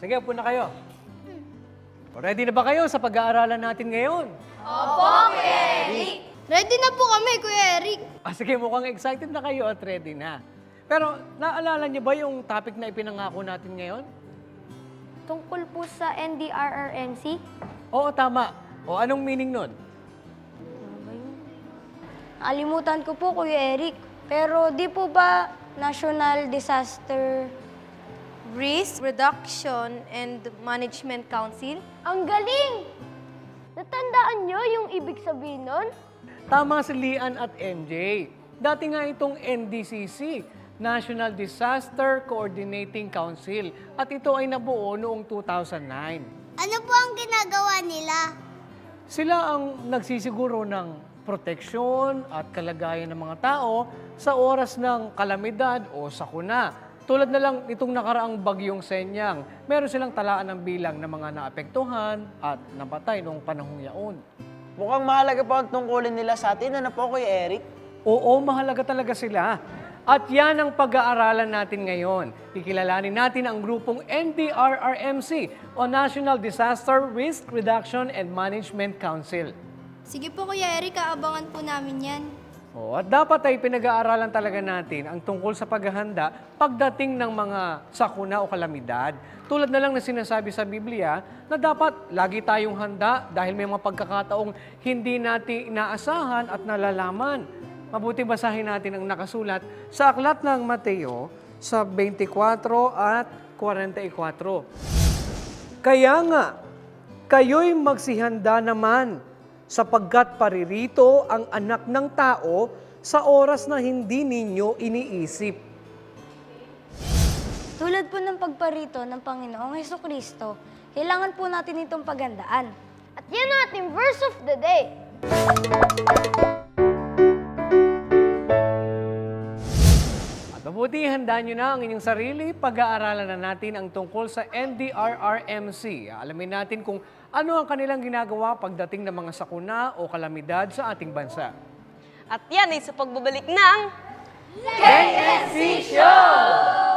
Sige, upo na kayo. Ready na ba kayo sa pag-aaralan natin ngayon? Ready na po kami, Kuya Eric. Sige, mukhang excited na kayo at ready na. Pero naalala niyo ba yung topic na ipinangako natin ngayon? Tungkol po sa NDRRMC? Oo, tama. O anong meaning nun? Alimutan ko po, Kuya Eric. Pero di po ba National Disaster Risk Reduction and Management Council. Ang galing! Natandaan nyo yung ibig sabihin nun? Tama si Lian at MJ. Dati nga itong NDCC, National Disaster Coordinating Council. At ito ay nabuo noong 2009. Ano po ang ginagawa nila? Sila ang nagsisiguro ng proteksyon at kalagayan ng mga tao sa oras ng kalamidad o sakuna. Tulad na lang itong nakaraang bagyong Senyang, meron silang talaan ng bilang ng mga naapektuhan at napatay noong panahong yaon. Mukhang mahalaga po ang tungkulin nila sa atin. Ano po, Kuya Eric? Oo, mahalaga talaga sila. At yan ang pag-aaralan natin ngayon. Kikilalanin natin ang grupong NDRRMC o National Disaster Risk Reduction and Management Council. Sige po, Kuya Eric, aabangan po namin yan. At dapat ay pinag-aaralan talaga natin ang tungkol sa paghahanda pagdating ng mga sakuna o kalamidad. Tulad na lang na sinasabi sa Biblia na dapat lagi tayong handa dahil may mga pagkakataong hindi natin inaasahan at nalalaman. Mabuti basahin natin ang nakasulat sa aklat ng Mateo sa 24 at 44. Kaya nga, kayo'y magsihanda naman sapagkat paririto ang anak ng tao sa oras na hindi ninyo iniisip. Tulad po ng pagparito ng Panginoong Hesukristo, kailangan po natin itong paghandaan. At yan ang ating verse of the day. At mabuti, handa nyo na ang inyong sarili. Pag-aaralan na natin ang tungkol sa NDRRMC. Alamin natin kung ano ang kanilang ginagawa pagdating ng mga sakuna o kalamidad sa ating bansa. At yan ay sa pagbabalik ng KNC Show!